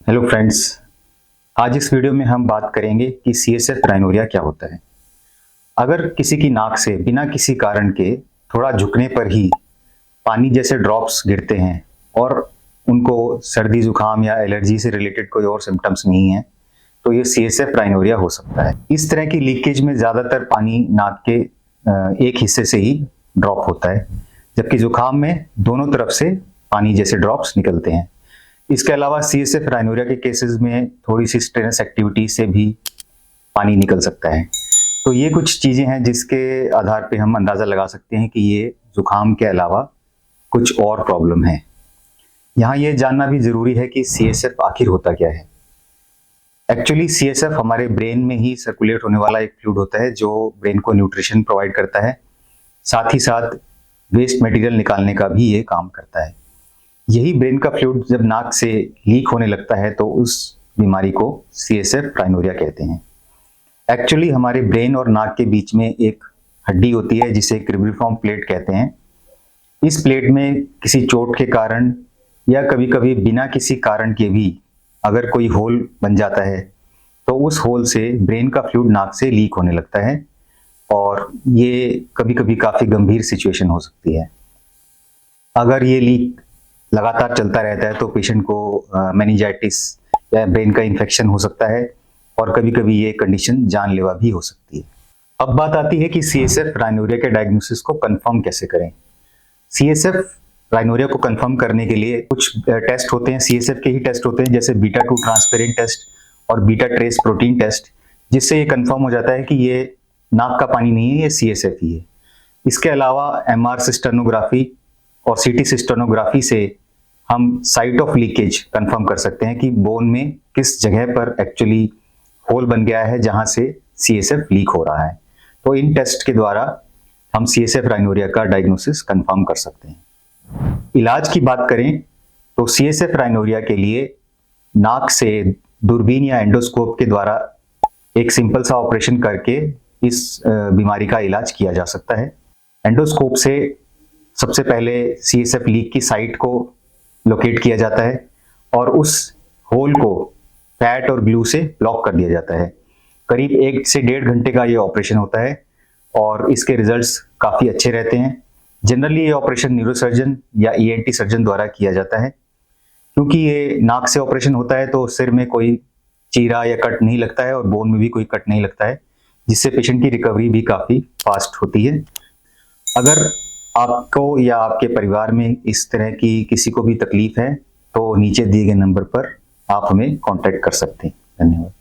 Hello friends, आज इस video में हम बात करेंगे कि CSF राइनोरिया क्या होता है। अगर किसी की नाक से बिना किसी कारण के थोड़ा झुकने पर ही पानी जैसे ड्रॉप्स गिरते हैं और उनको सर्दी जुकाम या एलर्जी से रिलेटेड कोई और सिम्टम्स नहीं है, तो ये CSF राइनोरिया हो सकता है। इस तरह की लीकेज में ज़्यादातर पानी नाक के एक हिस्से से ही ड्रॉप होता है, जबकि जुकाम में दोनों तरफ से पानी जैसे ड्रॉप्स निकलते हैं। इसके अलावा CSF राइनोरिया के केसेस में थोड़ी सी स्ट्रेनस एक्टिविटी से भी पानी निकल सकता है। तो ये कुछ चीज़ें हैं जिसके आधार पे हम अंदाज़ा लगा सकते हैं कि ये जुकाम के अलावा कुछ और प्रॉब्लम है। यहाँ ये जानना भी ज़रूरी है कि CSF आखिर होता क्या है। एक्चुअली CSF हमारे ब्रेन में ही सर्कुलेट होने वाला एक फ्लूइड होता है जो ब्रेन को न्यूट्रिशन प्रोवाइड करता है, साथ ही साथ वेस्ट मटेरियल निकालने का भी ये काम करता है। यही ब्रेन का फ्लूइड जब नाक से लीक होने लगता है तो उस बीमारी को CSF राइनोरिया कहते हैं। एक्चुअली हमारे ब्रेन और नाक के बीच में एक हड्डी होती है जिसे क्रिब्रिफॉर्म प्लेट कहते हैं। इस प्लेट में किसी चोट के कारण या कभी कभी बिना किसी कारण के भी अगर कोई होल बन जाता है तो उस होल से ब्रेन का फ्लूइड नाक से लीक होने लगता है और ये कभी कभी काफ़ी गंभीर सिचुएशन हो सकती है। अगर ये लीक लगातार चलता रहता है तो पेशेंट को मेनिंजाइटिस या ब्रेन का इन्फेक्शन हो सकता है और कभी कभी ये कंडीशन जानलेवा भी हो सकती है। अब बात आती है कि CSF राइनोरिया के डायग्नोसिस को कंफर्म कैसे करें। CSF राइनोरिया को कंफर्म करने के लिए कुछ टेस्ट होते हैं, CSF के ही टेस्ट होते हैं, जैसे बीटा-2 ट्रांसपेरेंट टेस्ट और बीटा ट्रेस प्रोटीन टेस्ट, जिससे ये कंफर्म हो जाता है कि ये नाक का पानी नहीं है, ये CSF ही है। इसके अलावा MR सिस्टर्नोग्राफी और CT सिस्टर्नोग्राफी से हम साइट ऑफ लीकेज कंफर्म कर सकते हैं कि बोन में किस जगह पर एक्चुअली होल बन गया है जहां से CSF लीक हो रहा है। तो इन टेस्ट के द्वारा हम CSF राइनोरिया का डायग्नोसिस कंफर्म कर सकते हैं। इलाज की बात करें तो CSF राइनोरिया के लिए नाक से दूरबीन या एंडोस्कोप के द्वारा एक सिंपल सा ऑपरेशन करके इस बीमारी का इलाज किया जा सकता है। एंडोस्कोप से सबसे पहले CSF लीक की साइट को लोकेट किया जाता है और उस होल को फैट और ग्लू से ब्लॉक कर दिया जाता है। करीब 1 से 1.5 घंटे का ये ऑपरेशन होता है और इसके रिजल्ट्स काफ़ी अच्छे रहते हैं। जनरली ये ऑपरेशन न्यूरोसर्जन या ENT सर्जन द्वारा किया जाता है। क्योंकि ये नाक से ऑपरेशन होता है तो सिर में कोई चीरा या कट नहीं लगता है और बोन में भी कोई कट नहीं लगता है, जिससे पेशेंट की रिकवरी भी काफ़ी फास्ट होती है। अगर आपको या आपके परिवार में इस तरह की किसी को भी तकलीफ है तो नीचे दिए गए नंबर पर आप हमें कांटेक्ट कर सकते हैं। धन्यवाद।